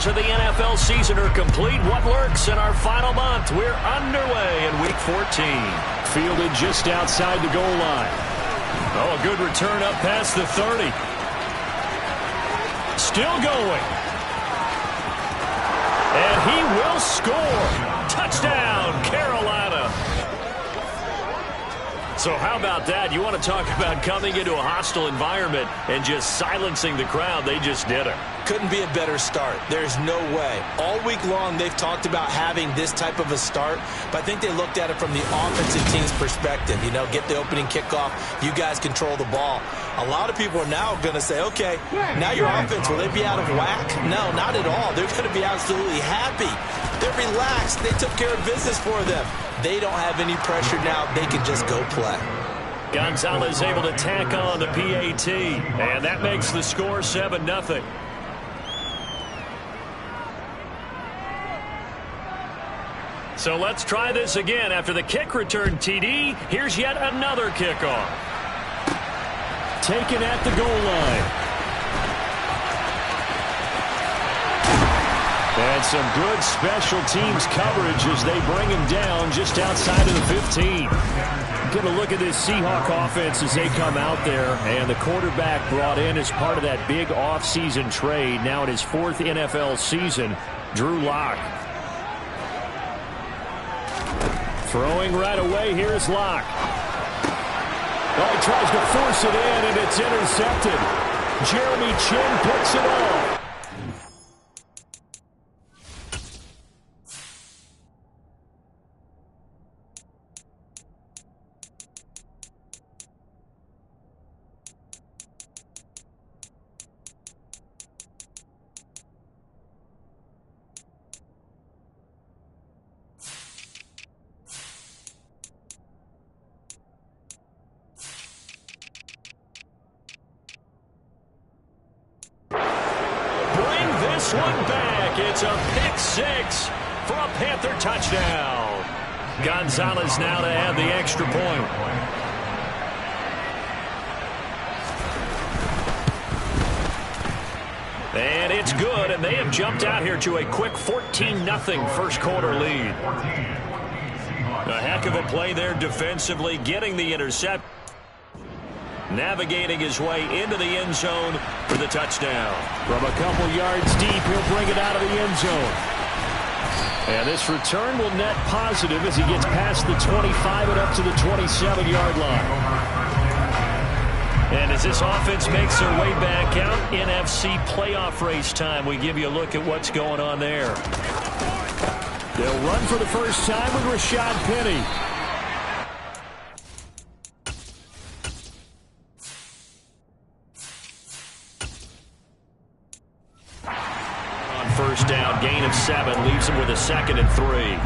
quarters of the NFL season are complete. What lurks in our final month? We're underway in Week 14. Fielded just outside the goal line. Oh, a good return up past the 30. Still going. And he will score. Touchdown, Carolina. So how about that? You want to talk about coming into a hostile environment and just silencing the crowd. They just did it. Couldn't be a better start. There's no way. All week long, they've talked about having this type of a start, but I think they looked at it from the offensive team's perspective. You know, get the opening kickoff. You guys control the ball. A lot of people are now going to say, okay, now your offense, will they be out of whack? No, not at all. They're going to be absolutely happy. They're relaxed. They took care of business for them. They don't have any pressure now. They can just go play. Gonzalez able to tack on the PAT, and that makes the score 7-0. So let's try this again. After the kick return TD, here's yet another kickoff. Taken at the goal line. And some good special teams coverage as they bring him down just outside of the 15. Get a look at this Seahawk offense as they come out there. And the quarterback brought in as part of that big offseason trade. Now in his 4th NFL season, Drew Lock. Throwing right away, here's Lock. Oh, he tries to force it in, and it's intercepted. Jeremy Chin picks it off. One back. It's a pick 6 for a Panther touchdown. Gonzalez now to add the extra point. And it's good, and they have jumped out here to a quick 14-0 first quarter lead. A heck of a play there defensively, getting the intercept. Navigating his way into the end zone for the touchdown. From a couple yards deep, he'll bring it out of the end zone. And this return will net positive as he gets past the 25 and up to the 27-yard line. And as this offense makes their way back out, NFC playoff race time, we give you a look at what's going on there. They'll run for the first time with Rashad Penny. First down, gain of 7, leaves him with a 2nd and 3.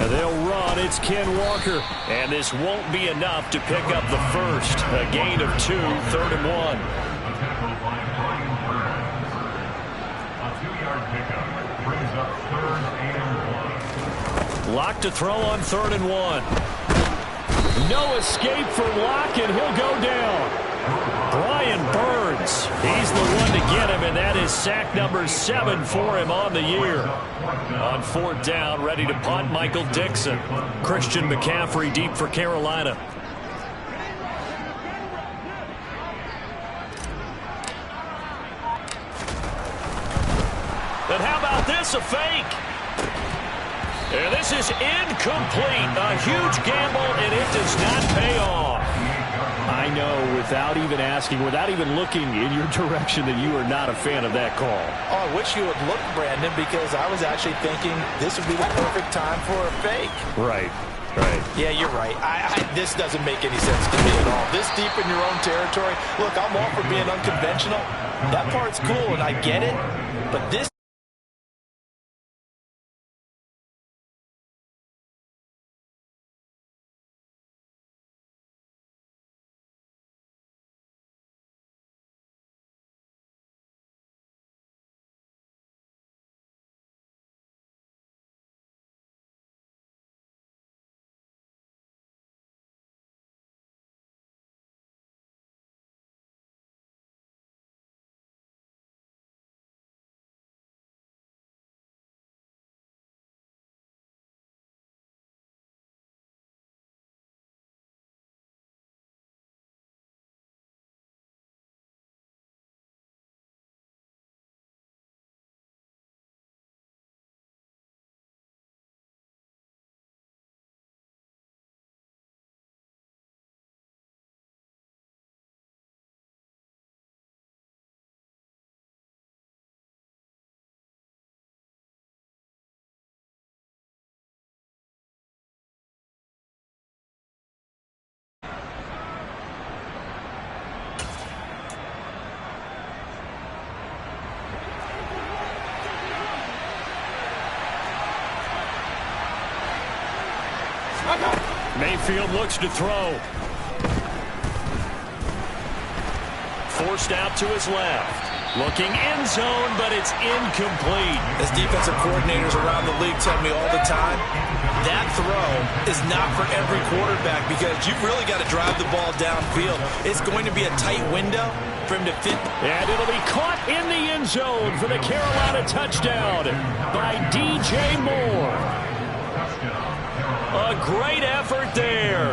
And they'll run. It's Ken Walker. And this won't be enough to pick up the first. A gain of 2, 3rd and 1. Lock to throw on 3rd and 1. No escape for Lock, and he'll go down. Brian Burns, he's the one to get him, and that is sack number 7 for him on the year. On 4th down, ready to punt, Michael Dixon. Christian McCaffrey deep for Carolina. And how about this, a fake? And this is incomplete. A huge gamble, and it does not pay off. I know, without even asking, without even looking in your direction, that you are not a fan of that call. Oh, I wish you would look, Brandon, because I was actually thinking this would be the perfect time for a fake. Right. Yeah, you're right. This doesn't make any sense to me at all. This deep in your own territory. Look, I'm all for being unconventional. That part's cool, and I get it. But this Mayfield looks to throw. Forced out to his left. Looking end zone, but it's incomplete. As defensive coordinators around the league tell me all the time, that throw is not for every quarterback because you've really got to drive the ball downfield. It's going to be a tight window for him to fit. And it'll be caught in the end zone for the Carolina touchdown by DJ Moore. A great effort there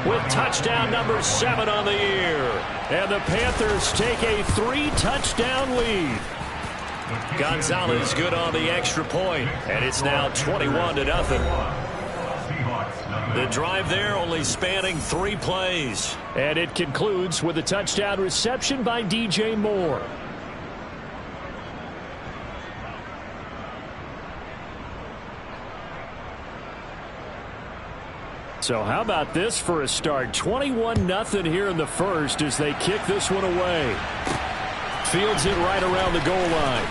with touchdown number 7 on the year. And the Panthers take a 3-touchdown lead. Gonzalez good on the extra point, and it's now 21-0. The drive there only spanning 3 plays. And it concludes with a touchdown reception by DJ Moore. So how about this for a start? 21-0 here in the first as they kick this one away. Fields it right around the goal line.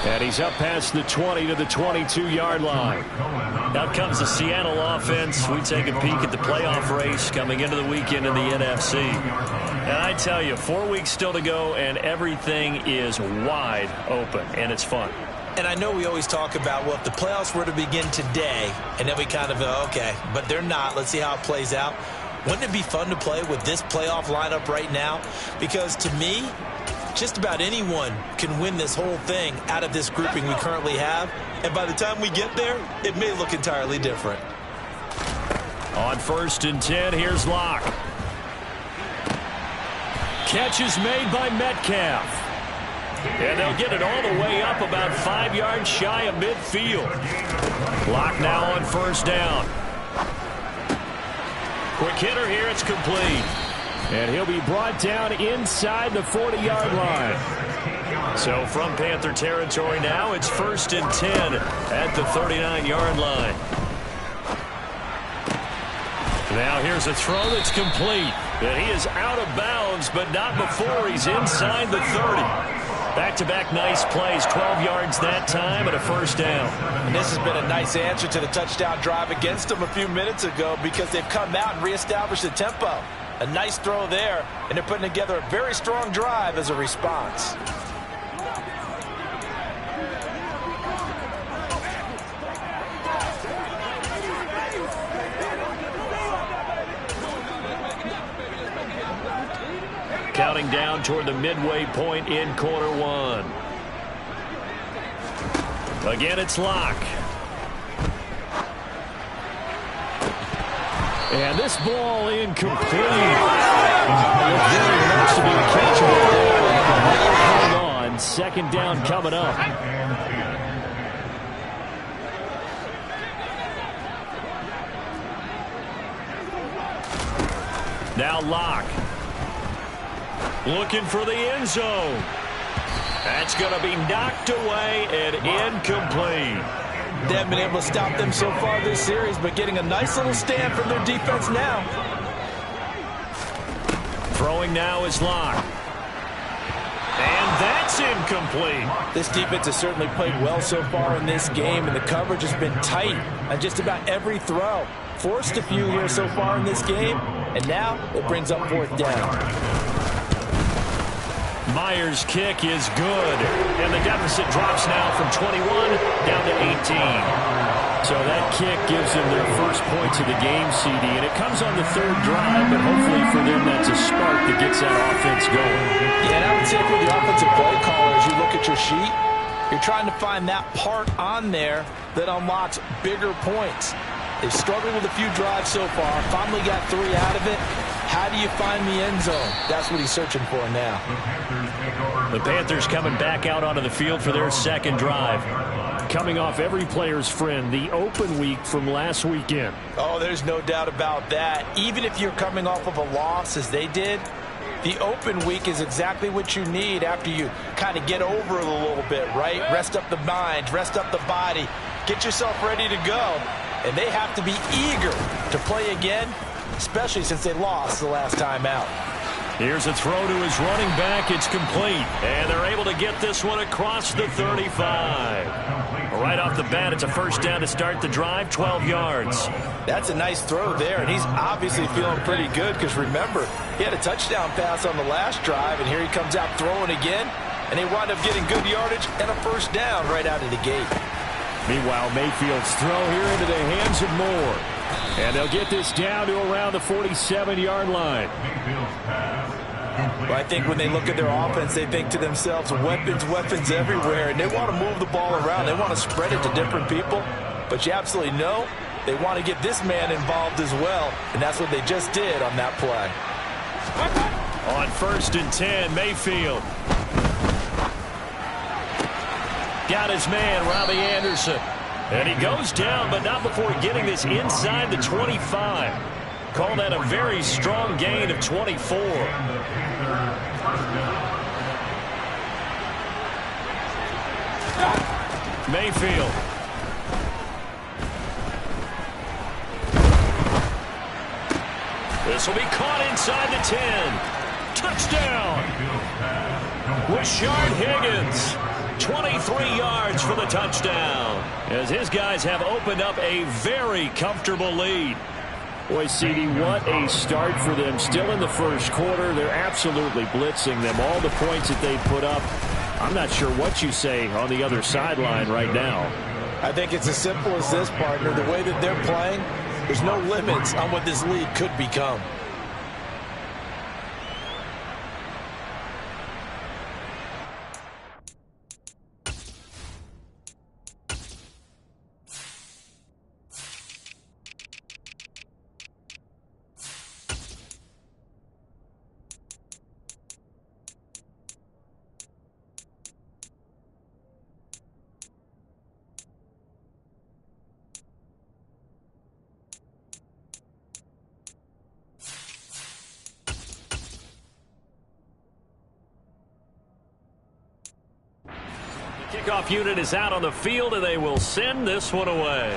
And he's up past the 20 to the 22-yard line. Out comes the Seattle offense. We take a peek at the playoff race coming into the weekend in the NFC. And I tell you, 4 weeks still to go, and everything is wide open, and it's fun. And I know we always talk about, well, if the playoffs were to begin today, and then we kind of go, okay, but they're not. Let's see how it plays out. Wouldn't it be fun to play with this playoff lineup right now? Because to me, just about anyone can win this whole thing out of this grouping we currently have. And by the time we get there, it may look entirely different. On 1st and 10, here's Locke. Catch is made by Metcalf. And they'll get it all the way up about 5 yards shy of midfield. Locke now on 1st down. Quick hitter here, it's complete. And he'll be brought down inside the 40-yard line. So from Panther territory now, it's 1st and 10 at the 39-yard line. Now here's a throw that's complete. And he is out of bounds, but not before he's inside the 30. Back-to-back nice plays, 12 yards that time and a 1st down. And this has been a nice answer to the touchdown drive against them a few minutes ago because they've come out and reestablished the tempo. A nice throw there, and they're putting together a very strong drive as a response. Counting down toward the midway point in quarter 1. Again, it's Locke. And this ball incomplete. Very much to be catchable there. Hang on. 2nd down coming up. Now Locke. Looking for the end zone. That's going to be knocked away and incomplete. They haven't been able to stop them so far this series, but getting a nice little stand from their defense now. Throwing now is Locke. And that's incomplete. This defense has certainly played well so far in this game, and the coverage has been tight on just about every throw. Forced a few here so far in this game, and now it brings up 4th down. Myers' kick is good, and the deficit drops now from 21 down to 18. So that kick gives them their first points of the game, CD, and it comes on the 3rd drive, but hopefully for them that's a spark that gets that offense going. Yeah, and I would say for the offensive play caller, as you look at your sheet, you're trying to find that part on there that unlocks bigger points. They've struggled with a few drives so far, finally got 3 out of it. How do you find the end zone? That's what he's searching for now. The Panthers coming back out onto the field for their 2nd drive. Coming off every player's friend, the open week from last weekend. Oh, there's no doubt about that. Even if you're coming off of a loss as they did, the open week is exactly what you need after you kind of get over it a little bit, right? Rest up the mind, rest up the body, get yourself ready to go. And they have to be eager to play again, especially since they lost the last time out. Here's a throw to his running back. It's complete. And they're able to get this one across the 35. Right off the bat, it's a first down to start the drive, 12 yards. That's a nice throw there, and he's obviously feeling pretty good because, remember, he had a touchdown pass on the last drive, and here he comes out throwing again, and they wind up getting good yardage and a first down right out of the gate. Meanwhile, Mayfield's throw here into the hands of Moore. And they'll get this down to around the 47-yard line. Well, I think when they look at their offense, they think to themselves, weapons, weapons everywhere, and they want to move the ball around. They want to spread it to different people, but you absolutely know they want to get this man involved as well, and that's what they just did on that play. On 1st and 10, Mayfield. Got his man, Robbie Anderson. And he goes down, but not before getting this inside the 25. Call that a very strong gain of 24. Mayfield. This will be caught inside the 10. Touchdown. Rashard Higgins. 23 yards for the touchdown, as his guys have opened up a very comfortable lead. Boy, CD, what a start for them. Still in the first quarter. They're absolutely blitzing them. All the points that they put up, I'm not sure what you say on the other sideline right now. I think it's as simple as this, partner. The way that they're playing, there's no limits on what this league could become. Kickoff unit is out on the field, and they will send this one away.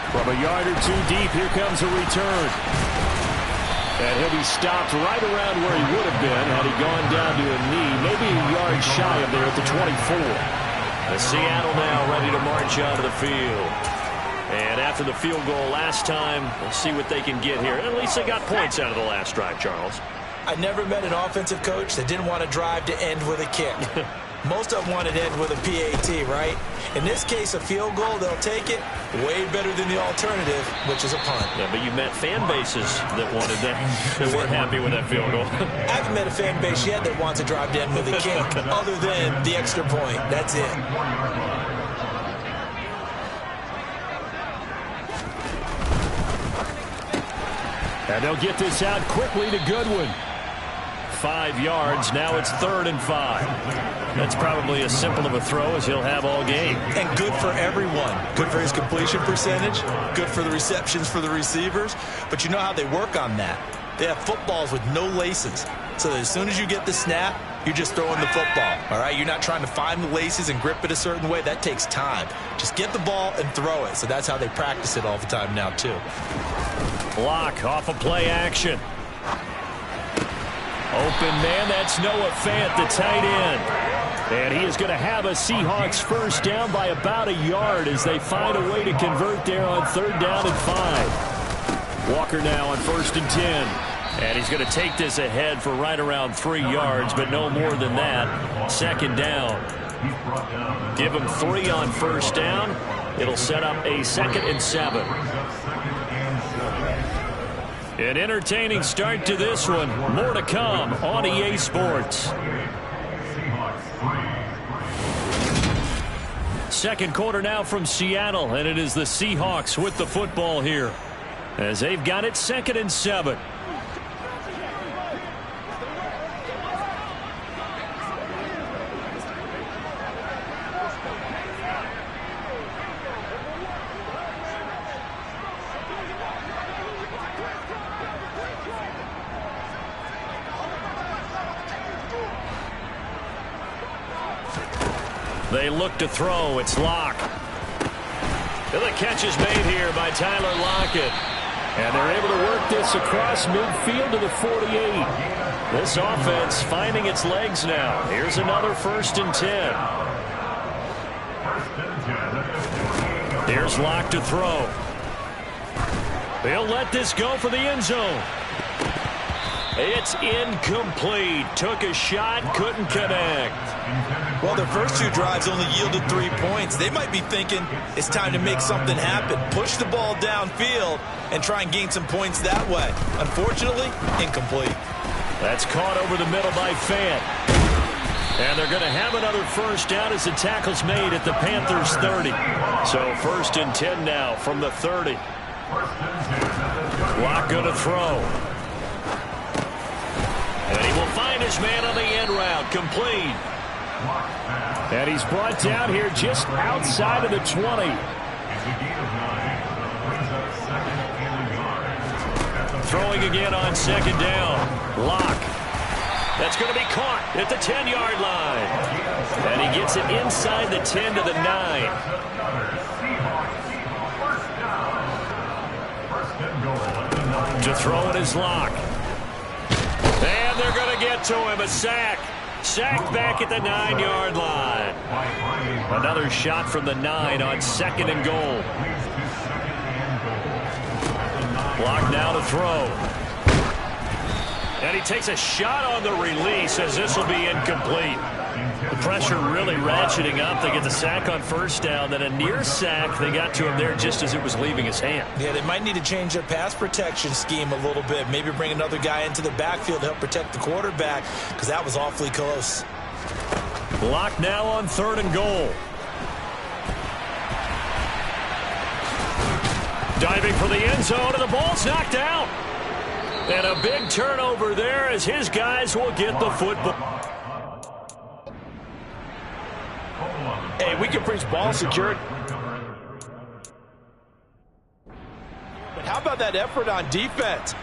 From a yard or two deep, here comes a return. And he'll be stopped right around where he would have been had he gone down to a knee, maybe a yard shy of there at the 24. Seattle now ready to march onto the field. And after the field goal last time, we'll see what they can get here. At least they got points out of the last drive, Charles. I never met an offensive coach that didn't want to drive to end with a kick. Most of them wanted to end with a PAT, right? In this case, a field goal, they'll take it way better than the alternative, which is a punt. Yeah, but you met fan bases that wanted that, that weren't happy with that field goal. I haven't met a fan base yet that wants to drive to end with a kick, other than the extra point. That's it. And they'll get this out quickly to Goodwin. 5 yards. Now it's 3rd and 5. That's probably as simple of a throw as he'll have all game. And good for everyone. Good for his completion percentage. Good for the receptions for the receivers. But you know how they work on that. They have footballs with no laces. So that as soon as you get the snap, you're just throwing the football. All right? You're not trying to find the laces and grip it a certain way. That takes time. Just get the ball and throw it. So that's how they practice it all the time now, too. Block off of play action. Open man, that's Noah Fant, the tight end. And he is going to have a Seahawks first down by about a yard as they find a way to convert there on 3rd down and 5. Walker now on 1st and 10. And he's going to take this ahead for right around 3 yards, but no more than that. 2nd down. Give him 3 on 1st down. It'll set up a 2nd and 7. An entertaining start to this one. More to come on EA Sports. Second quarter now from Seattle, and it is the Seahawks with the football here as they've got it 2nd and 7. They look to throw. It's Locke. And the catch is made here by Tyler Lockett. And they're able to work this across midfield to the 48. This offense finding its legs now. Here's another 1st and 10. Here's Locke to throw. He'll let this go for the end zone. It's incomplete. Took a shot, couldn't connect. Well, their first 2 drives only yielded 3 points. They might be thinking it's time to make something happen. Push the ball downfield and try and gain some points that way. Unfortunately, incomplete. That's caught over the middle by Fant. And they're going to have another first down as the tackle's made at the Panthers' 30. So 1st and 10 now from the 30. Locke going to throw. And he will find his man on the end route. Complete. And he's brought down here just outside of the 20. Throwing again on 2nd down. Locke. That's going to be caught at the 10-yard line. And he gets it inside the 10 to the 9. To throw it is Locke. And they're going to get to him. A sack. Sacked back at the 9-yard line. Another shot from the 9 on 2nd and goal. Locke now to throw. And he takes a shot on the release as this will be incomplete. The pressure really ratcheting up. They get the sack on 1st down. Then a near sack. They got to him there just as it was leaving his hand. Yeah, they might need to change their pass protection scheme a little bit. Maybe bring another guy into the backfield to help protect the quarterback, because that was awfully close. Locke now on 3rd and goal. Diving for the end zone, and the ball's knocked out. And a big turnover there as his guys will get the football. Hey, we can preach ball security. But how about that effort on defense?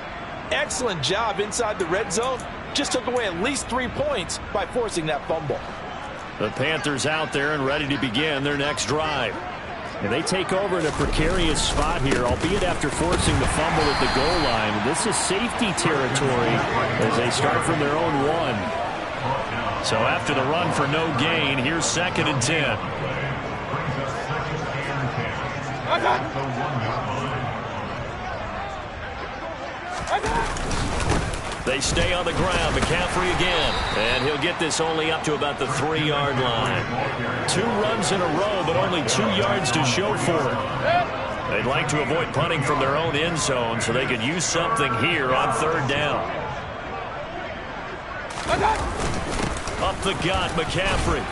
Excellent job inside the red zone. Just took away at least 3 points by forcing that fumble. The Panthers out there and ready to begin their next drive. And they take over in a precarious spot here, albeit after forcing the fumble at the goal line. This is safety territory as they start from their own 1. So after the run for no gain, here's 2nd and 10. They stay on the ground. McCaffrey again. And he'll get this only up to about the 3-yard line. 2 runs in a row, but only 2 yards to show for it. They'd like to avoid punting from their own end zone so they could use something here on 3rd down. Up the gut, McCaffrey.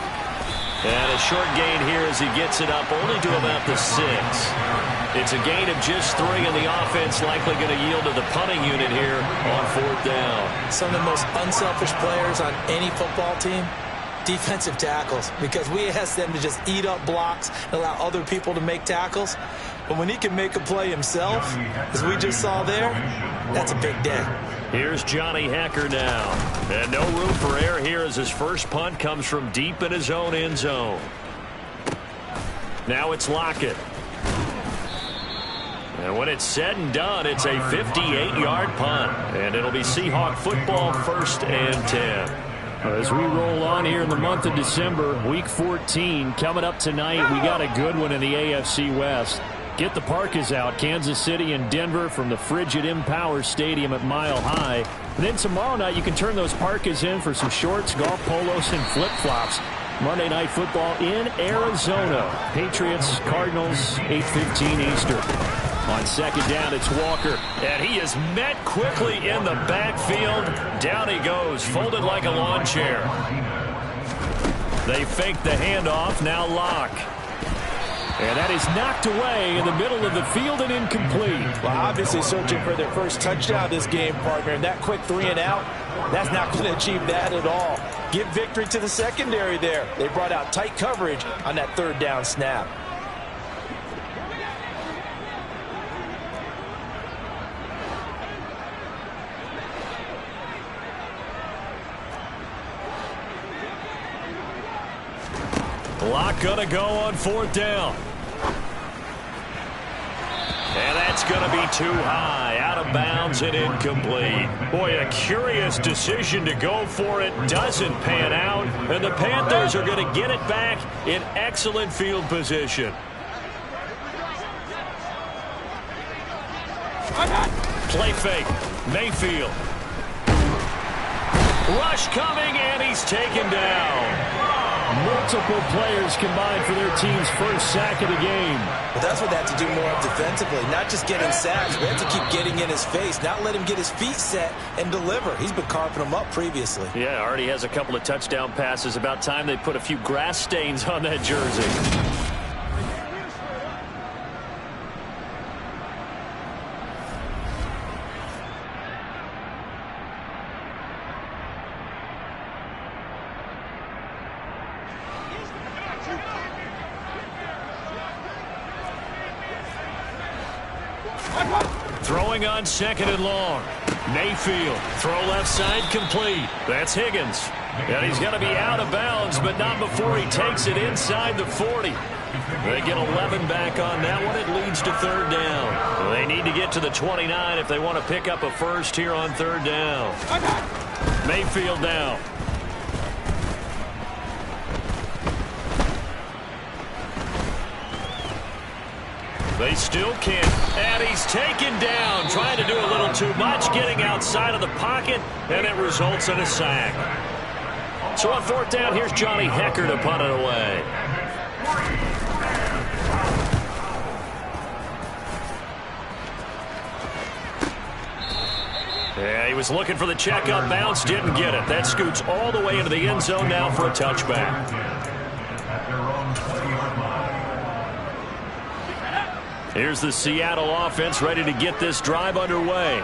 And a short gain here as he gets it up only to about the 6. It's a gain of just 3, and the offense likely going to yield to the punting unit here on 4th down. Some of the most unselfish players on any football team, defensive tackles, because we ask them to just eat up blocks and allow other people to make tackles. But when he can make a play himself, as we just saw there, that's a big day. Here's Johnny Hecker now. And no room for error here as his first punt comes from deep in his own end zone. Now it's Lockett. And when it's said and done, it's a 58-yard punt. And it'll be Seahawk football 1st and 10. As we roll on here in the month of December, Week 14 coming up tonight. We got a good one in the AFC West. Get the Parkas out, Kansas City and Denver from the frigid Empower Stadium at Mile High. And then tomorrow night you can turn those Parkas in for some shorts, golf polos, and flip-flops. Monday Night Football in Arizona. Patriots, Cardinals, 8:15 Eastern. On 2nd down, it's Walker. And he is met quickly in the backfield. Down he goes, folded like a lawn chair. They fake the handoff, now Locke. And that is knocked away in the middle of the field and incomplete. Well, obviously searching for their first touchdown this game, partner. And that quick 3 and out, that's not going to achieve that at all. Give victory to the secondary there. They brought out tight coverage on that 3rd down snap. Locke gonna go on 4th down. And that's gonna be too high, out of bounds and incomplete. Boy, a curious decision to go for it, doesn't pan out, and the Panthers are gonna get it back in excellent field position. Play fake. Mayfield. Rush coming, and he's taken down. Multiple players combined for their team's first sack of the game. Well, that's what they have to do more of defensively, not just getting sacks. We have to keep getting in his face, not let him get his feet set and deliver. He's been carving them up previously. Yeah, already has a couple of touchdown passes. About time they put a few grass stains on that jersey. Throwing on 2nd and long. Mayfield. Throw left side complete. That's Higgins. And he's going to be out of bounds, but not before he takes it inside the 40. They get 11 back on that one. It leads to 3rd down. They need to get to the 29 if they want to pick up a first here on 3rd down. Mayfield down. They still can't. And he's taken down, trying to do a little too much, getting outside of the pocket, and it results in a sack. So on 4th down, here's Johnny Hecker to punt it away. Yeah, he was looking for the check up bounce, didn't get it. That scoots all the way into the end zone now for a touchback. Here's the Seattle offense ready to get this drive underway.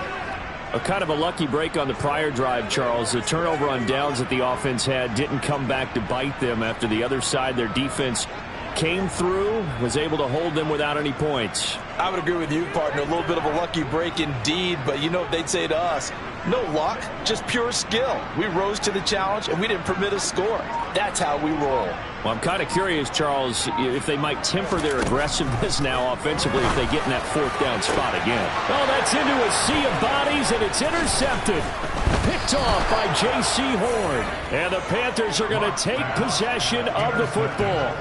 A kind of a lucky break on the prior drive, Charles. The turnover on downs that the offense had didn't come back to bite them after the other side. Their defense came through, was able to hold them without any points. I would agree with you, partner. A little bit of a lucky break indeed, but you know what they'd say to us? No luck, just pure skill. We rose to the challenge, and we didn't permit a score. That's how we roll. Well, I'm kind of curious, Charles, if they might temper their aggressiveness now offensively if they get in that 4th down spot again. Oh, that's into a sea of bodies, and it's intercepted. Picked off by J.C. Horn. And the Panthers are going to take possession of the football.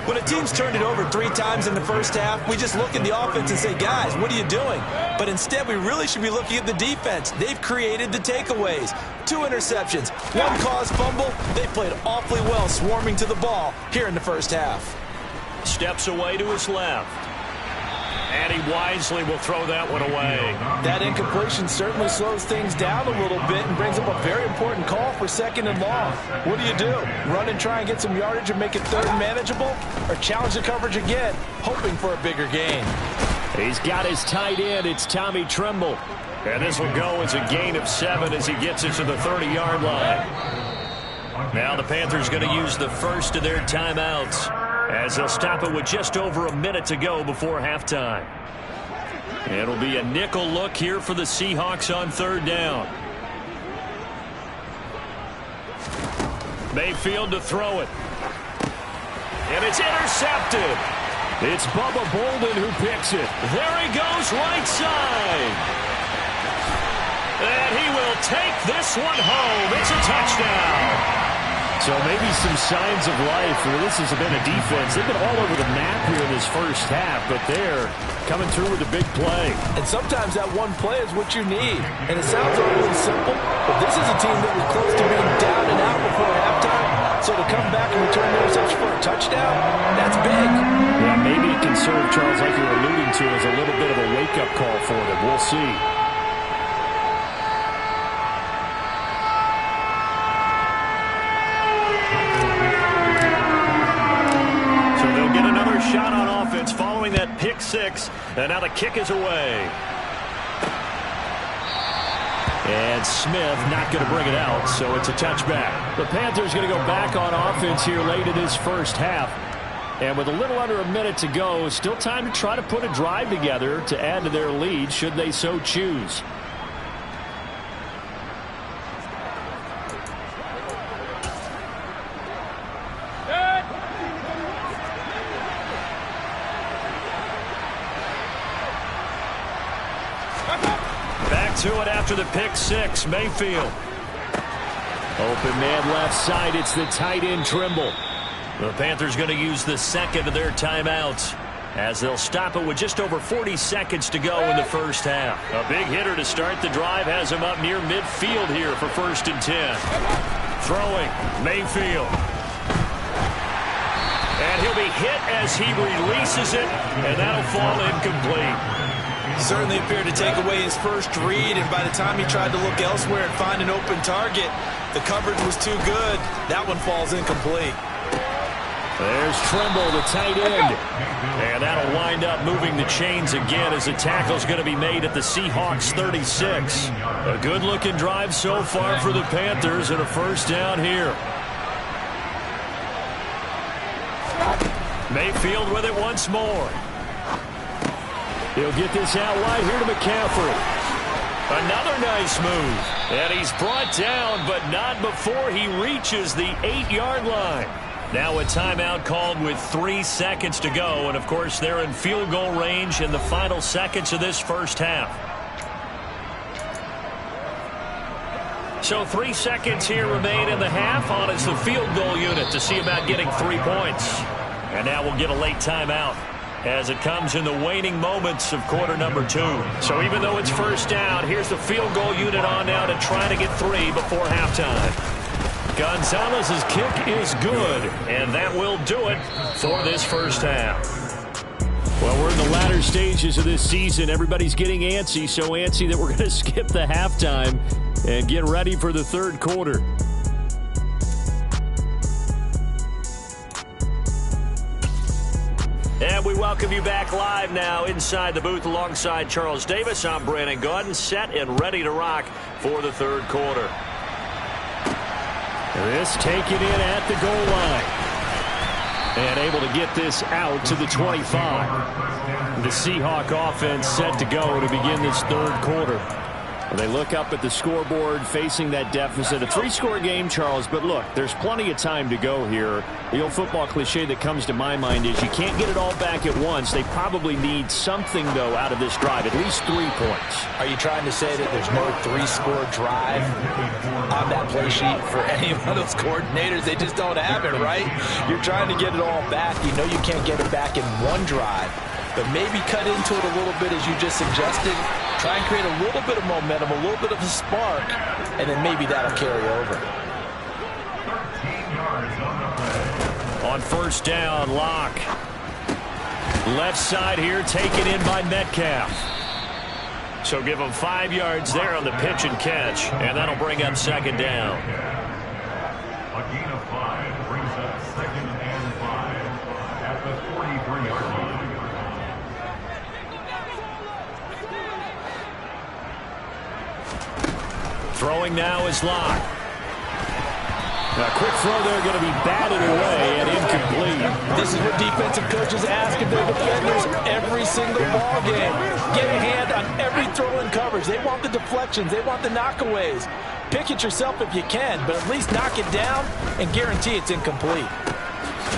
When a team's turned it over 3 times in the first half, we just look at the offense and say, guys, what are you doing? But instead, we really should be looking at the defense. They've created the takeaways. 2 interceptions, 1 caused fumble. They played awfully well swarming to the ball here in the first half. Steps away to his left. And he wisely will throw that one away. That incompletion certainly slows things down a little bit and brings up a very important call for 2nd and long. What do? Run and try and get some yardage and make it 3rd and manageable? Or challenge the coverage again, hoping for a bigger gain? He's got his tight end. It's Tommy Tremble. And this will go as a gain of 7 as he gets it to the 30-yard line. Now the Panthers going to use the first of their timeouts, as they'll stop it with just over a minute to go before halftime. It'll be a nickel look here for the Seahawks on 3rd down. Mayfield to throw it. And it's intercepted. It's Bubba Bolden who picks it. There he goes, right side. And he will take this one home. It's a touchdown. So maybe some signs of life. This has been a defense. They've been all over the map here in this first half, but they're coming through with a big play. And sometimes that one play is what you need. And it sounds really simple, but this is a team that was close to being down and out before halftime. So to come back and return the interception for a touchdown, that's big. Yeah, maybe it can serve, Charles, like you were alluding to, as a little bit of a wake-up call for them. We'll see. Shot on offense following that pick 6, and now the kick is away. And Smith not going to bring it out, so it's a touchback. The Panthers going to go back on offense here late in this first half. And with a little under a minute to go, still time to try to put a drive together to add to their lead should they so choose. To it after the pick 6. Mayfield. Open man left side. It's the tight end Trimble. The Panthers going to use the second of their timeouts. as they'll stop it with just over 40 seconds to go in the first half. A big hitter to start the drive has him up near midfield here for 1st and 10. Throwing, Mayfield. And he'll be hit as he releases it, and that'll fall incomplete. Certainly appeared to take away his first read, and by the time he tried to look elsewhere and find an open target, the coverage was too good. That one falls incomplete. There's Trimble, the tight end. And that'll wind up moving the chains again as the tackle's going to be made at the Seahawks 36. A good-looking drive so far for the Panthers, and a first down here. Mayfield with it once more. He'll get this out wide here to McCaffrey. Another nice move. And he's brought down, but not before he reaches the 8-yard line. Now a timeout called with 3 seconds to go. And, of course, they're in field goal range in the final seconds of this first half. So 3 seconds here remain in the half on as the field goal unit to see about getting 3 points. And now we'll get a late timeout as it comes in the waning moments of quarter number 2. So even though it's first down, here's the field goal unit on now to try to get 3 before halftime. Gonzalez's kick is good, and that will do it for this first half. Well, we're in the latter stages of this season. Everybody's getting antsy, so antsy that we're going to skip the halftime and get ready for the third quarter. And we welcome you back live now inside the booth alongside Charles Davis. I'm Brandon Gaudin, set and ready to rock for the third quarter. This taken in at the goal line. And able to get this out to the 25. The Seahawk offense set to go to begin this third quarter. They look up at the scoreboard facing that deficit. A 3-score game, Charles, but look, there's plenty of time to go here. The old football cliche that comes to my mind is you can't get it all back at once. They probably need something, though, out of this drive, at least 3 points. Are you trying to say that there's no 3-score drive on that play sheet for any one of those coordinators? They just don't have it, right? You're trying to get it all back. You know you can't get it back in one drive, but maybe cut into it a little bit as you just suggested. Try and create a little bit of momentum, a little bit of a spark, and then maybe that'll carry over. On first down, Locke. Left side here taken in by Metcalf. So give him 5 yards there on the pitch and catch, and that'll bring up second down. A gain of 5 brings up 2nd and 5 at the 43-yard line. Throwing now is Locke. A quick throw there going to be batted away and incomplete. This is what defensive coaches ask of their defenders every single ball game. Get a hand on every throw in coverage. They want the deflections. They want the knockaways. Pick it yourself if you can, but at least knock it down and guarantee it's incomplete.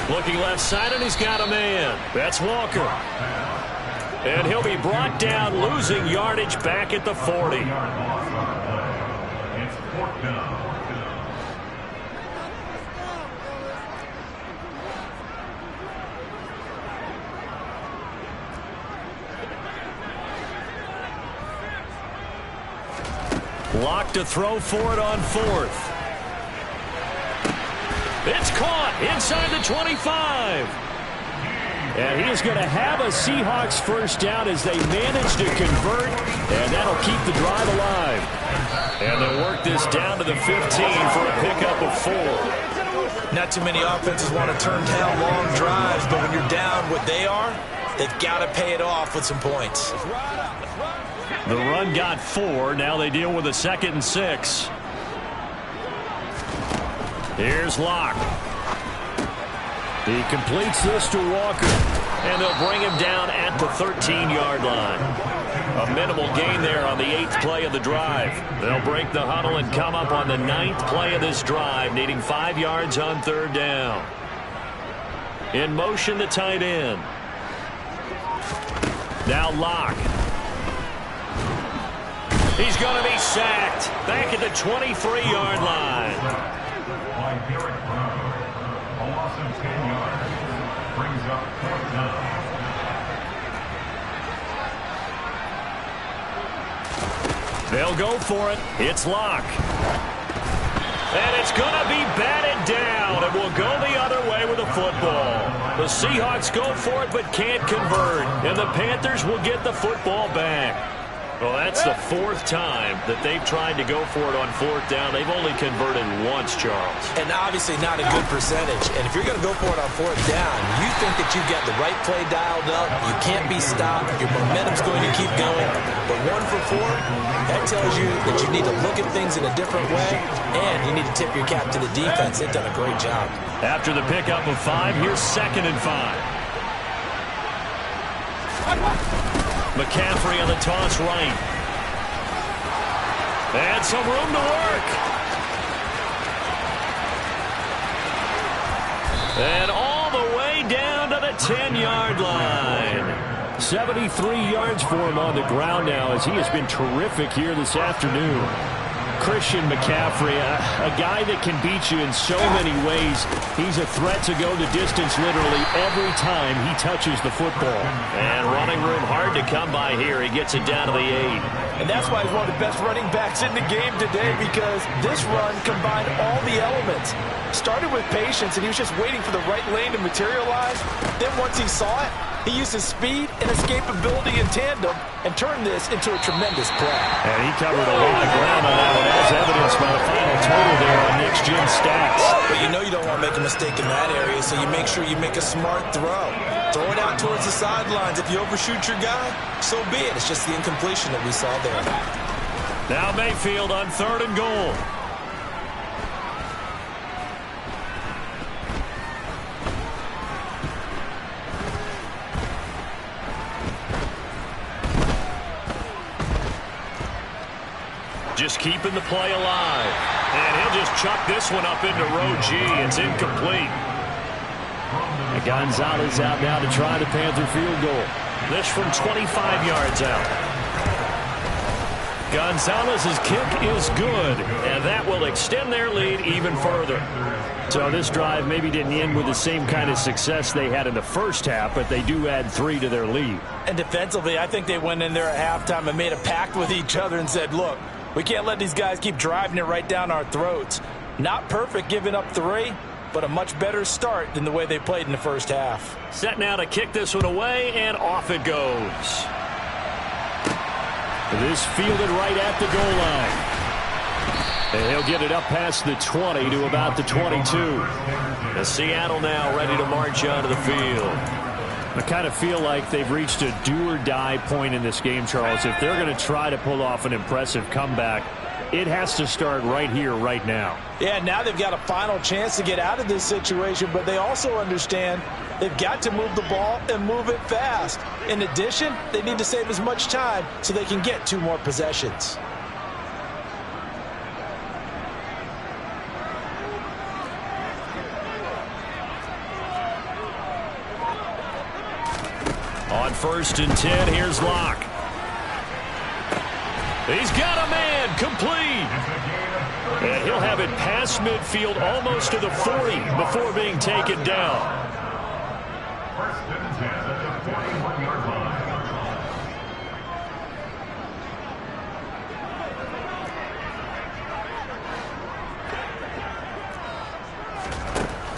Looking left side, and he's got a man. That's Walker. And he'll be brought down, losing yardage back at the 40. Locke to throw for it on 4th. It's caught inside the 25. And he is going to have a Seahawks first down as they manage to convert, and that'll keep the drive alive. And they'll work this down to the 15 for a pickup of 4. Not too many offenses want to turn down long drives, but when you're down what they are, they've got to pay it off with some points. The run got 4. Now they deal with a 2nd and 6. Here's Locke. He completes this to Walker, and they'll bring him down at the 13-yard line. A minimal gain there on the 8th play of the drive. They'll break the huddle and come up on the 9th play of this drive, needing 5 yards on 3rd down. In motion, the tight end. Now Locke. He's going to be sacked back at the 23-yard line. A loss of 10 yards brings up 4th down. They'll go for it. It's Locke. And it's going to be batted down. It will go the other way with the football. The Seahawks go for it but can't convert. And the Panthers will get the football back. Well, that's the fourth time that they've tried to go for it on fourth down. They've only converted once, Charles. And obviously not a good percentage. And if you're going to go for it on fourth down, you think that you've got the right play dialed up. You can't be stopped. Your momentum's going to keep going. But 1 for 4, that tells you that you need to look at things in a different way, and you need to tip your cap to the defense. They've done a great job. After the pickup of 5, here's 2nd and 5. McCaffrey on the toss right. And some room to work. And all the way down to the 10-yard line. 73 yards for him on the ground now as he has been terrific here this afternoon. Christian McCaffrey, a guy that can beat you in so many ways. He's a threat to go the distance literally every time he touches the football. And running room hard to come by here. He gets it down to the 8. And that's why he's one of the best running backs in the game today, because this run combined all the elements. Started with patience, and he was just waiting for the right lane to materialize. Then once he saw it, he used his speed and escapability in tandem and turned this into a tremendous play. And he covered a lot of ground on that one, as evidenced by the final total there on next-gen stats. But you know you don't want to make a mistake in that area, so you make sure you make a smart throw. Throw it out towards the sidelines. If you overshoot your guy, so be it. It's just the incompletion that we saw there. Now Mayfield on 3rd and goal. Just keeping the play alive. And he'll just chuck this one up into row G. It's incomplete. And Gonzalez out now to try the Panther field goal. This from 25 yards out. Gonzalez's kick is good, and that will extend their lead even further. So this drive maybe didn't end with the same kind of success they had in the first half, but they do add 3 to their lead. And defensively, I think they went in there at halftime and made a pact with each other and said, look, we can't let these guys keep driving it right down our throats. Not perfect giving up 3, but a much better start than the way they played in the first half. Set now to kick this one away, and off it goes. This fielded right at the goal line. And he'll get it up past the 20 to about the 22. And Seattle now ready to march onto the field. I kind of feel like they've reached a do-or-die point in this game, Charles. If they're going to try to pull off an impressive comeback, it has to start right here, right now. Yeah, now they've got a final chance to get out of this situation, but they also understand they've got to move the ball and move it fast. In addition, they need to save as much time so they can get 2 more possessions. On 1st and 10, here's Locke. He's got a man, complete. And he'll have it past midfield almost to the 40 before being taken down. 1st and 10 at the 41-yard line.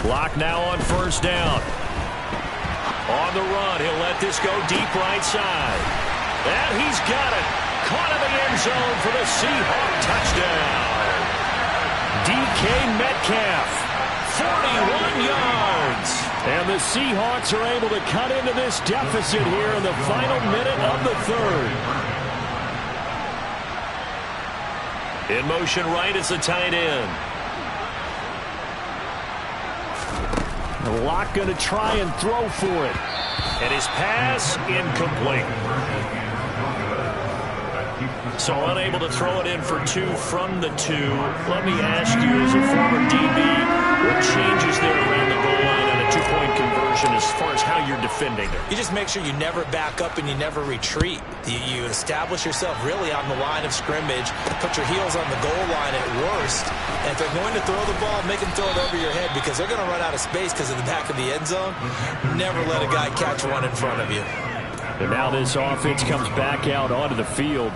Locke now on 1st down. On the run, he'll let this go deep right side. And he's got it. Caught in the end zone for the Seahawk touchdown. DK Metcalf, 41 yards. And the Seahawks are able to cut into this deficit here in the final minute of the 3rd. In motion right is the tight end. Locke going to try and throw for it. And his pass incomplete. So unable to throw it in for 2 from the 2. Let me ask you, as a former DB, what changes there around the goal line on a 2-point conversion as far as how you're defending it? You just make sure you never back up and you never retreat. You establish yourself really on the line of scrimmage, put your heels on the goal line at worst, and if they're going to throw the ball, make them throw it over your head because they're going to run out of space because of the back of the end zone. Never let a guy catch one in front of you. And now this offense comes back out onto the field.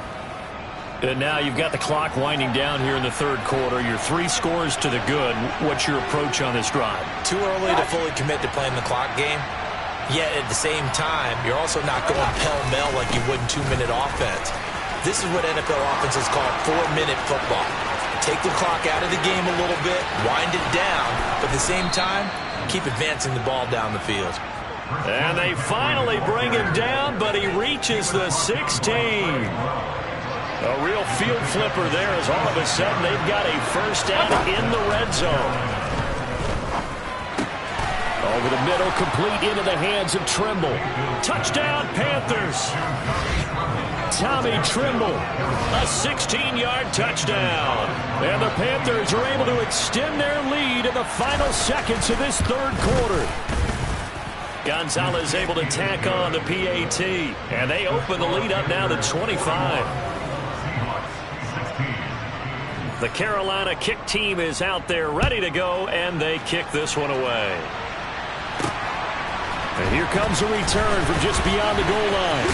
And now you've got the clock winding down here in the third quarter. You're 3 scores to the good. What's your approach on this drive? Too early to fully commit to playing the clock game. Yet at the same time, you're also not going pell-mell like you would in 2-minute offense. This is what NFL offenses call 4-minute football. Take the clock out of the game a little bit, wind it down, but at the same time, keep advancing the ball down the field. And they finally bring him down, but he reaches the 16. A real field flipper there as all of a sudden they've got a first down in the red zone. Over the middle, complete into the hands of Trimble. Touchdown, Panthers. Tommy Trimble, a 16-yard touchdown. And the Panthers are able to extend their lead in the final seconds of this third quarter. Gonzalez able to tack on the PAT. And they open the lead up now to 25. The Carolina kick team is out there ready to go, and they kick this one away. And here comes a return from just beyond the goal line.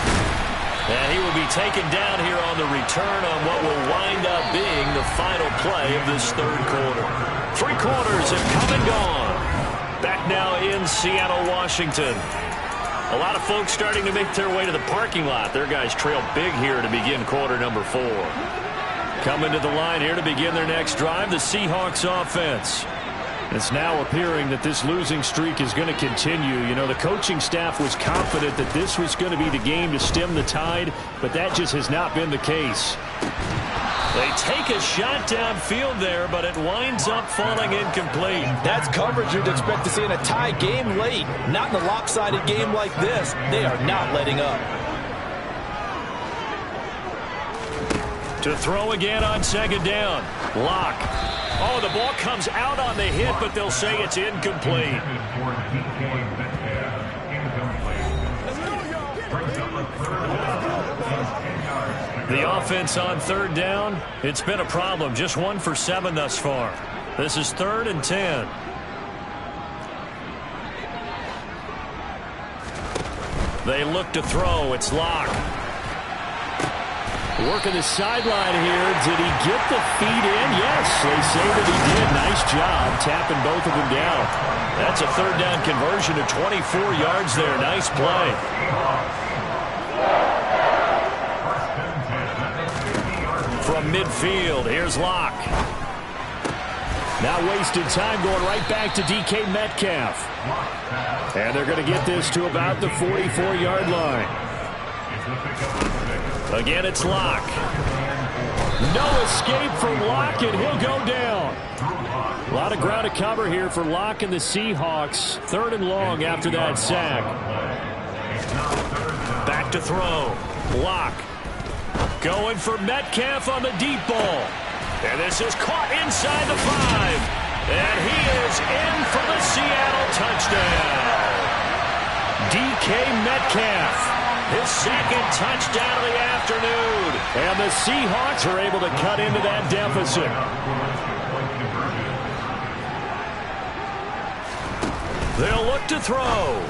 And he will be taken down here on the return on what will wind up being the final play of this third quarter. 3 quarters have come and gone. Back now in Seattle, Washington. A lot of folks starting to make their way to the parking lot. Their guys trail big here to begin quarter number 4. Coming to the line here to begin their next drive, the Seahawks offense. It's now appearing that this losing streak is going to continue. You know, the coaching staff was confident that this was going to be the game to stem the tide, but that just has not been the case. They take a shot downfield there, but it winds up falling incomplete. That's coverage you'd expect to see in a tie game late. Not in a lopsided game like this. They are not letting up. To throw again on second down. Lock. Oh, the ball comes out on the hit, but they'll say it's incomplete. The offense on third down, it's been a problem. Just 1 for 7 thus far. This is 3rd and 10. They look to throw. It's Lock. Working the sideline here. Did he get the feet in? Yes, they say that he did. Nice job tapping both of them down. That's a third down conversion to 24 yards there. Nice play. From midfield, here's Locke. Now wasted time going right back to DK Metcalf. And they're going to get this to about the 44-yard line. Again, it's Locke. No escape from Locke, and he'll go down. A lot of ground to cover here for Locke and the Seahawks. 3rd and long after that sack. Back to throw. Locke. Going for Metcalf on the deep ball. And this is caught inside the 5. And he is in for the Seattle touchdown. DK Metcalf. His 2nd touchdown of the afternoon. And the Seahawks are able to cut into that deficit. They'll look to throw.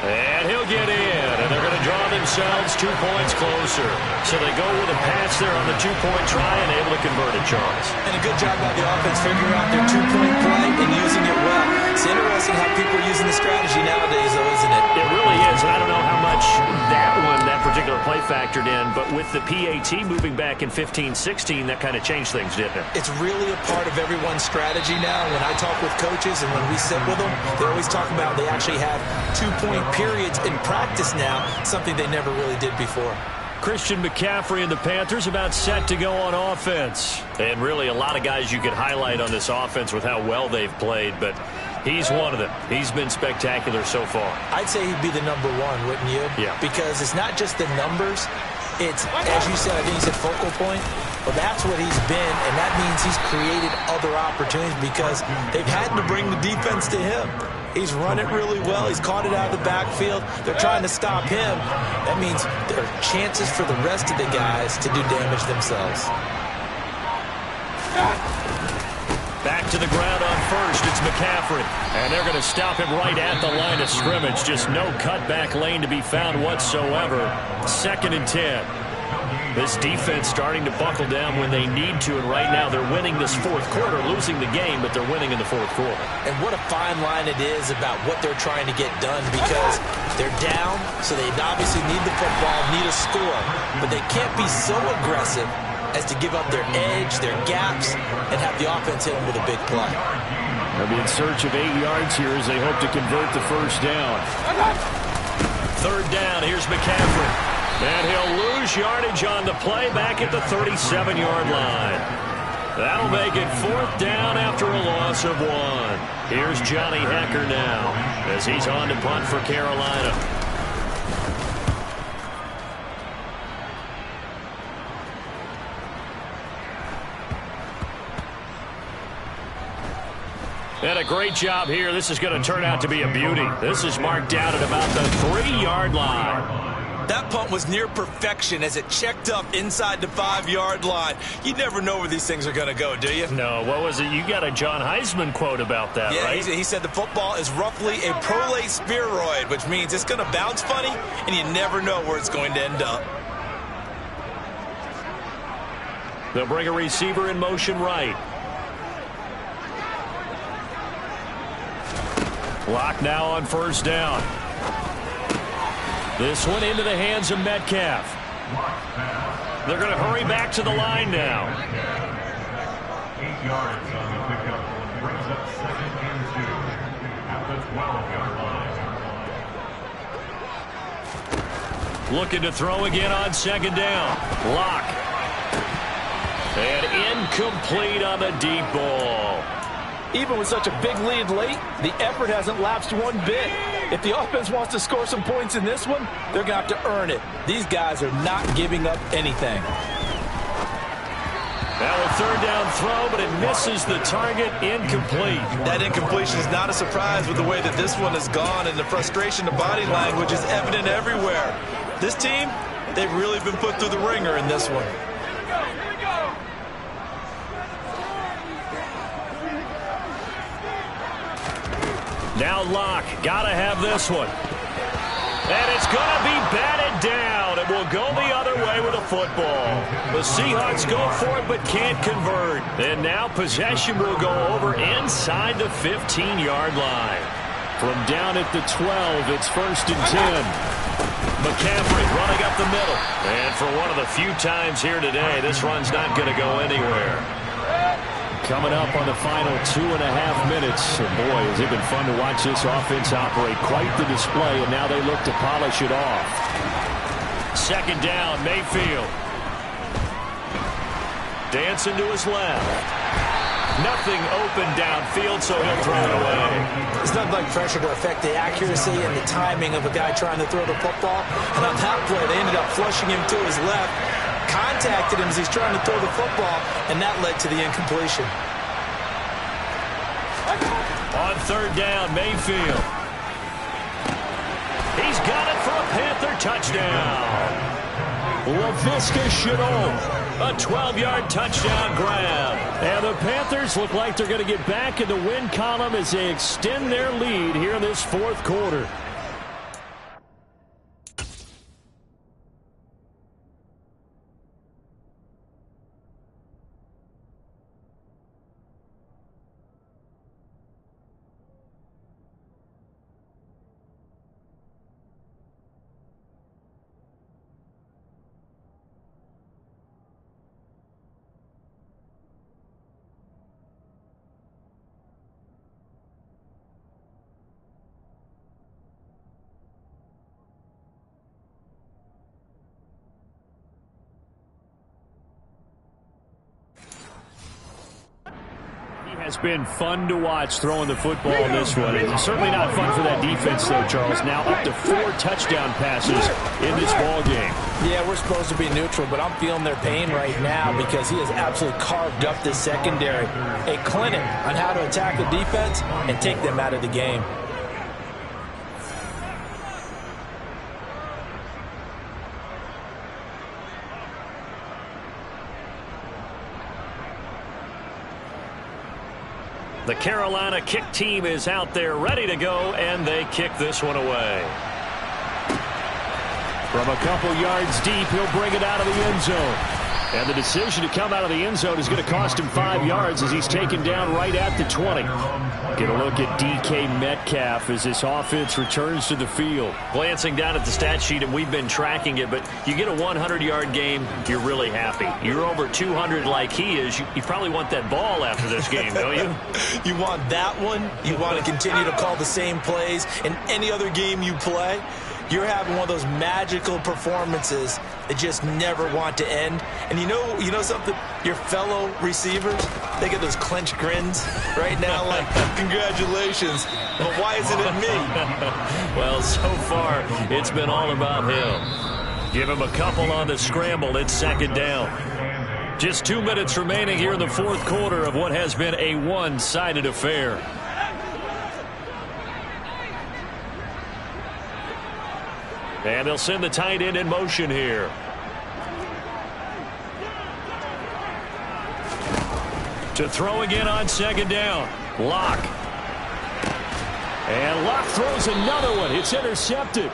And he'll get in. And they're going to draw themselves 2 points closer. So they go with a pass there on the 2-point try and able to convert it, Charles. And a good job by the offense figuring out their 2-point play and using it well. It's interesting how people are using the strategy nowadays, though, isn't it? It really is. And I don't know how much that particular play factored in. But with the PAT moving back in 15-16, that kind of changed things, didn't it? It's really a part of everyone's strategy now. When I talk with coaches and when we sit with them, they're always talking about they actually have 2-point periods in practice now, something they never really did before. Christian McCaffrey and the Panthers about set to go on offense. And really a lot of guys you could highlight on this offense with how well they've played, but he's one of them. He's been spectacular so far. I'd say he'd be the number 1, wouldn't you? Yeah. Because it's not just the numbers. It's, as you said, I think you said focal point. Well, that's what he's been, and that means he's created other opportunities because they've had to bring the defense to him. He's run it really well. He's caught it out of the backfield. They're trying to stop him. That means there are chances for the rest of the guys to do damage themselves. Back to the ground on first. It's McCaffrey. And they're going to stop him right at the line of scrimmage. Just no cutback lane to be found whatsoever. 2nd and 10. This defense starting to buckle down when they need to, and right now they're winning this fourth quarter, losing the game, but they're winning in the fourth quarter. And what a fine line it is about what they're trying to get done, because they're down, so they obviously need the football, need a score, but they can't be so aggressive as to give up their edge, their gaps, and have the offense hit them with a big play. They'll be in search of 8 yards here as they hope to convert the first down. Third down, here's McCaffrey. And he'll lose yardage on the play back at the 37-yard line. That'll make it fourth down after a loss of 1. Here's Johnny Hekker now as he's on to punt for Carolina. And a great job here. This is going to turn out to be a beauty. This is marked down at about the 3-yard line. That punt was near perfection as it checked up inside the 5-yard line. You never know where these things are going to go, do you? No, what was it? You got a John Heisman quote about that, yeah, right? He said the football is roughly a prolate spheroid, which means it's going to bounce funny, and you never know where it's going to end up. They'll bring a receiver in motion right. Clock now on first down. This one into the hands of Metcalf. They're going to hurry back to the line now. 8 yards on the pickup. Brings up 2nd and 2 at the 12-yard line. Looking to throw again on second down. Lock. And incomplete on the deep ball. Even with such a big lead late, the effort hasn't lapsed one bit. If the offense wants to score some points in this one, they're going to have to earn it. These guys are not giving up anything. Now a third down throw, but it misses the target. Incomplete. That incompletion is not a surprise with the way that this one has gone, and the frustration of body language is evident everywhere. This team, they've really been put through the ringer in this one. Now Locke, gotta have this one. And it's gonna be batted down. It will go the other way with a football. The Seahawks go for it but can't convert. And now possession will go over inside the 15-yard line. From down at the 12, it's 1st and 10. McCaffrey running up the middle. And for one of the few times here today, this run's not gonna go anywhere. Coming up on the final 2.5 minutes. And boy, has it been fun to watch this offense operate. Quite the display, and now they look to polish it off. Second down, Mayfield. Dancing to his left. Nothing open downfield, so he'll throw it away. It's nothing like pressure to affect the accuracy and the timing of a guy trying to throw the football. And on that play, they ended up flushing him to his left. Contacted him as he's trying to throw the football, and that led to the incompletion. On third down, Mayfield. He's got it for a Panther touchdown. Laviska Shenault, a 12-yard touchdown grab. And the Panthers look like they're going to get back in the win column as they extend their lead here in this fourth quarter. Has been fun to watch throwing the football in this one. It's certainly not fun for that defense, though, Charles. Now up to 4 touchdown passes in this ball game. Yeah, we're supposed to be neutral, but I'm feeling their pain right now because he has absolutely carved up this secondary. A clinic on how to attack the defense and take them out of the game. The Carolina kick team is out there ready to go, and they kick this one away. From a couple yards deep, he'll bring it out of the end zone. And the decision to come out of the end zone is going to cost him 5 yards as he's taken down right at the 20. Get a look at DK Metcalf as this offense returns to the field. Glancing down at the stat sheet, and we've been tracking it, but you get a 100-yard game, you're really happy. You're over 200 like he is. You probably want that ball after this game, don't you? You want that one. You want to continue to call the same plays in any other game you play. You're having one of those magical performances that just never want to end. And you know something? Your fellow receivers, they get those clenched grins right now like, congratulations. Well, why isn't it me? Well, so far, it's been all about him. Give him a couple on the scramble. It's second down. Just 2 minutes remaining here in the fourth quarter of what has been a one-sided affair. And they'll send the tight end in motion here. To throw again on second down. Locke. And Locke throws another one. It's intercepted.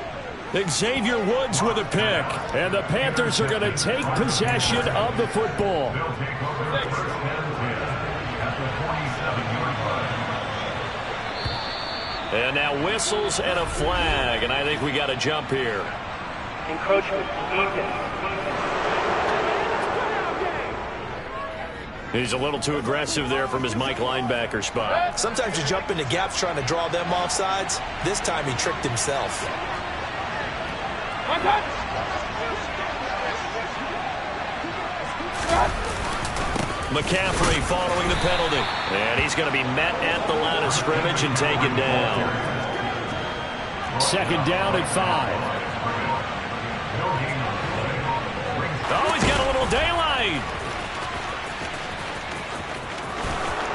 Xavier Woods with a pick. And the Panthers are going to take possession of the football. And now whistles and a flag, and I think we got a jump here. Encroachment, He's a little too aggressive there from his Mike linebacker spot. Sometimes you jump into gaps trying to draw them off sides. This time he tricked himself. McCaffrey following the penalty. And he's going to be met at the line of scrimmage and taken down. Second down at 5. Oh, he's got a little daylight.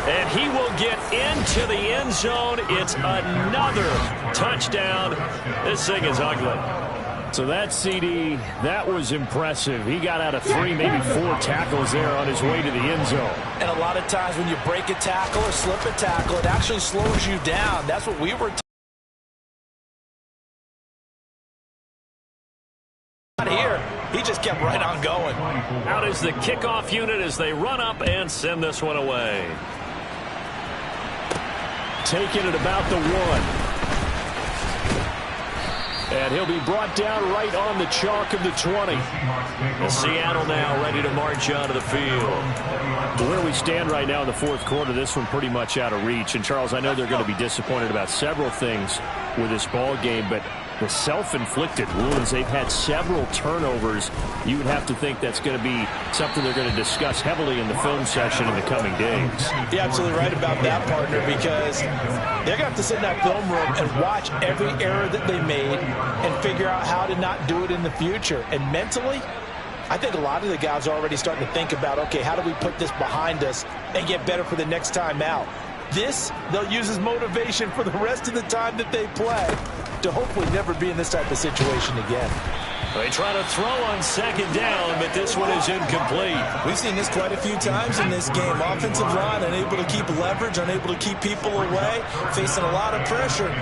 And he will get into the end zone. It's another touchdown. This thing is ugly. So that CD, that was impressive. He got out of 3, maybe 4 tackles there on his way to the end zone. And a lot of times when you break a tackle or slip a tackle, it actually slows you down. That's what we were taught here. He just kept right on going. Out is the kickoff unit as they run up and send this one away. Taking it about the 1. And he'll be brought down right on the chalk of the 20. And Seattle now ready to march onto the field. Where we stand right now in the fourth quarter, this one pretty much out of reach. And, Charles, I know they're going to be disappointed about several things with this ball game, but the self-inflicted wounds, they've had several turnovers. You would have to think that's going to be something they're going to discuss heavily in the film session in the coming days. You're absolutely right about that, partner, because they're going to have to sit in that film room and watch every error that they made and figure out how to not do it in the future. And mentally, I think a lot of the guys are already starting to think about, okay, how do we put this behind us and get better for the next time out? This, they'll use as motivation for the rest of the time that they play to hopefully never be in this type of situation again. They try to throw on second down, but this one is incomplete. We've seen this quite a few times in this game. Offensive line unable to keep leverage, unable to keep people away, facing a lot of pressure.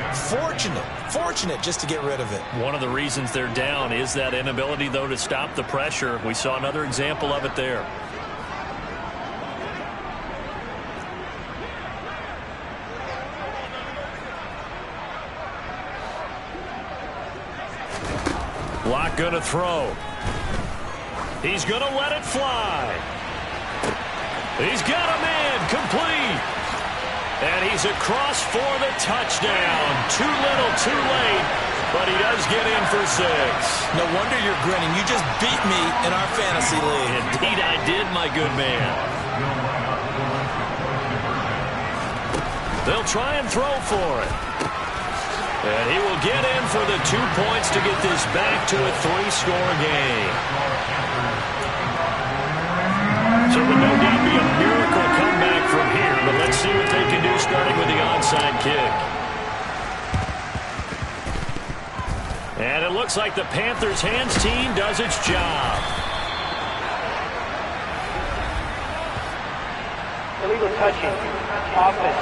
Fortunate just to get rid of it. One of the reasons they're down is that inability, though, to stop the pressure. We saw another example of it there. Locke going to throw. He's going to let it fly. He's got a man complete. And he's across for the touchdown. Too little, too late, but he does get in for 6. No wonder you're grinning. You just beat me in our fantasy league. Indeed I did, my good man. They'll try and throw for it. And he will get in for the 2 points to get this back to a 3-score game. So it would no doubt be a miracle comeback from here, but let's see what they can do starting with the onside kick. And it looks like the Panthers' hands team does its job. Illegal touching. Offense.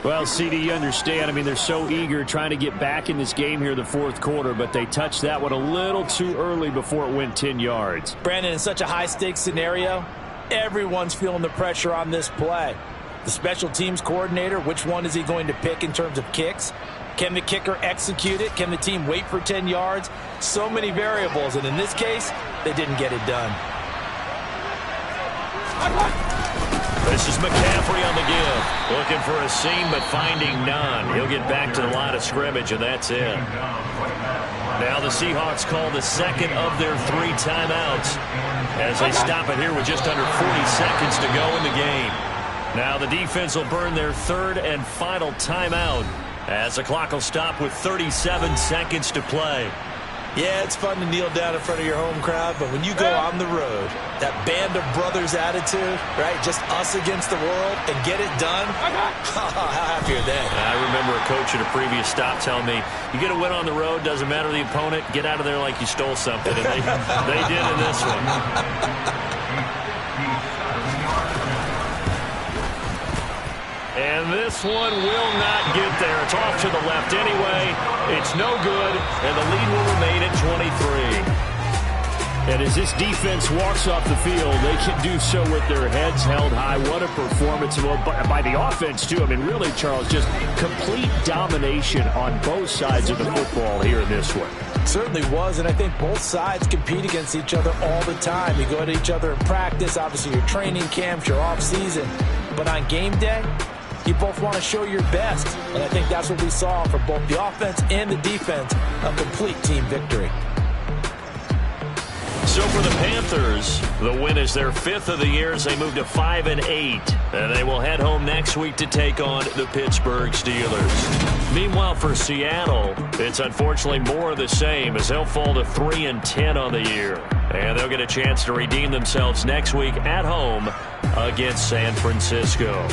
Well, CD, you understand. I mean, they're so eager trying to get back in this game here in the fourth quarter, but they touched that one a little too early before it went 10 yards. Brandon, in such a high-stakes scenario, everyone's feeling the pressure on this play. The special teams coordinator, which one is he going to pick in terms of kicks? Can the kicker execute it? Can the team wait for 10 yards? So many variables, and in this case, they didn't get it done. This is McCaffrey on the give. Looking for a seam, but finding none. He'll get back to the line of scrimmage, and that's it. Now the Seahawks call the second of their 3 timeouts as they stop it here with just under 40 seconds to go in the game. Now the defense will burn their 3rd and final timeout as the clock will stop with 37 seconds to play. Yeah, it's fun to kneel down in front of your home crowd, but when you go on the road, that band of brothers attitude, right, just us against the world, and get it done, how happy are they? I remember a coach at a previous stop telling me, you get a win on the road, doesn't matter the opponent, get out of there like you stole something, and they did in this one. And this one will not get there. It's off to the left anyway. It's no good, and the lead will remain at 23. And as this defense walks off the field, they can do so with their heads held high. What a performance by the offense, too. I mean, really, Charles, just complete domination on both sides of the football here in this one. Certainly was, and I think both sides compete against each other all the time. You go at each other in practice, obviously your training camps, your off-season. But on game day, you both want to show your best, and I think that's what we saw from both the offense and the defense, a complete team victory. So for the Panthers, the win is their 5th of the year as they move to 5-8, and they will head home next week to take on the Pittsburgh Steelers. Meanwhile, for Seattle, it's unfortunately more of the same as they'll fall to 3-10 on the year, and they'll get a chance to redeem themselves next week at home against San Francisco.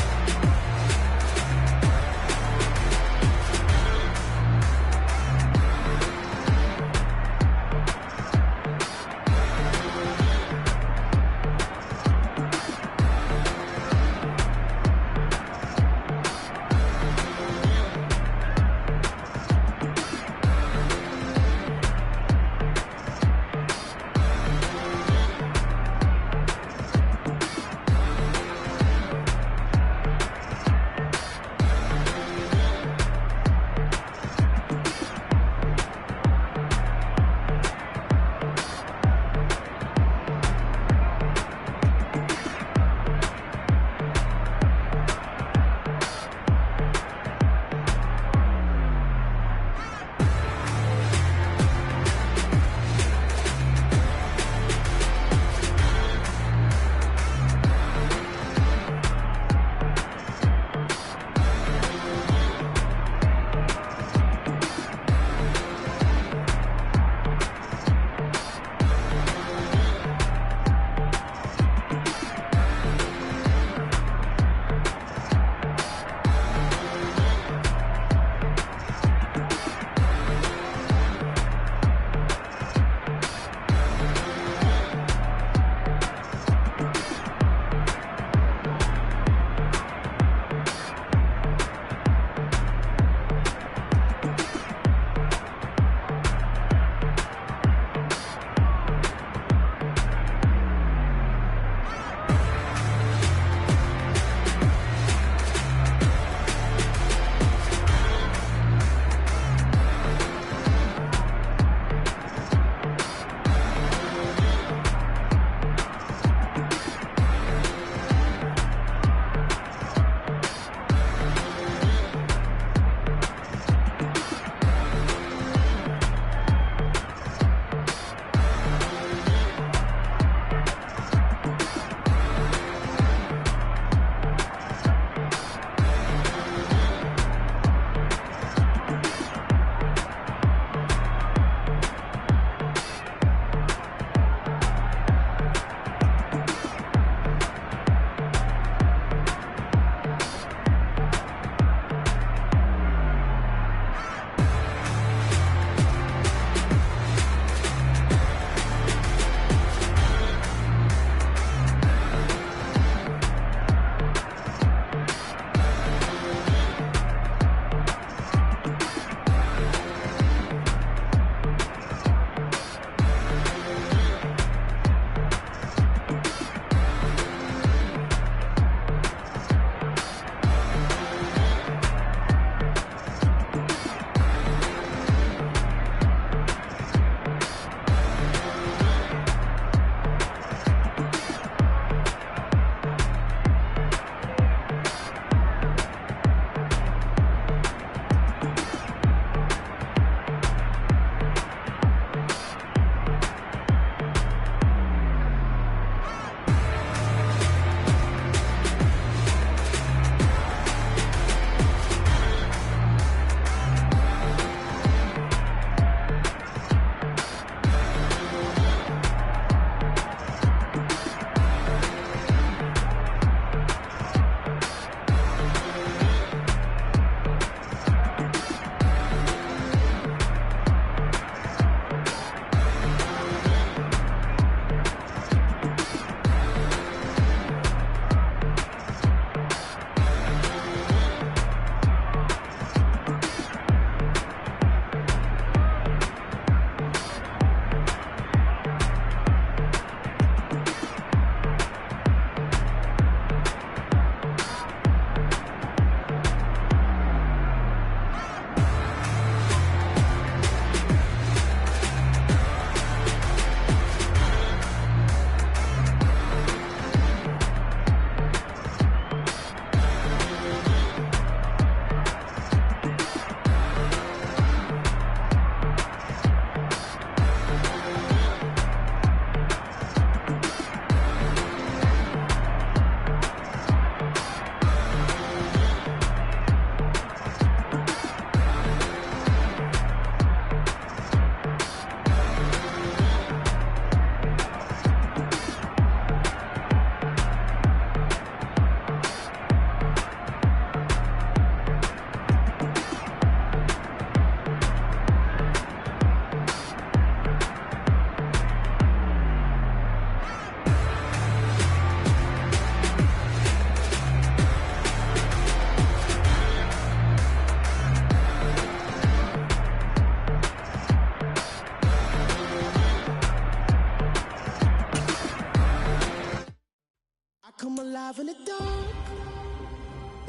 alive in the dark,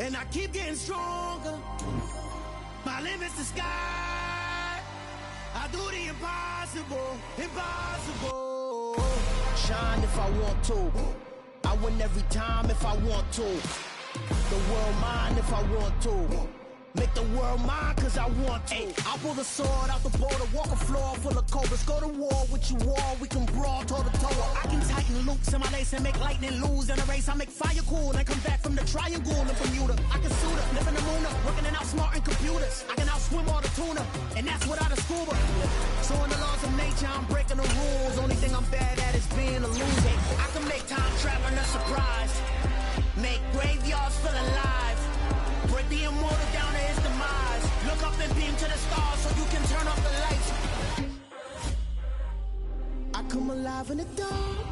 and I keep getting stronger. My limit's the sky. I do the impossible, impossible. Shine if I want to. I win every time if I want to. The world mine if I want to. Make the world mine cause I want to. I pull the sword out the border, walk a floor full of cobras. Go to war with you all, we can brawl toe to toe. I can tighten loops in my lace and make lightning lose in a race. I make fire cool and come back from the triangle in Bermuda. I can suit up, live in the moon up, working and outsmarting computers. I can outswim all the tuna, and that's without a scuba. So in the laws of nature, I'm breaking the rules. Only thing I'm bad at is being a loser. I can make time traveling a surprise, make graveyards feel alive, break the immortal down to his demise. Look up and beam to the stars so you can turn off the lights. I come alive in the dark,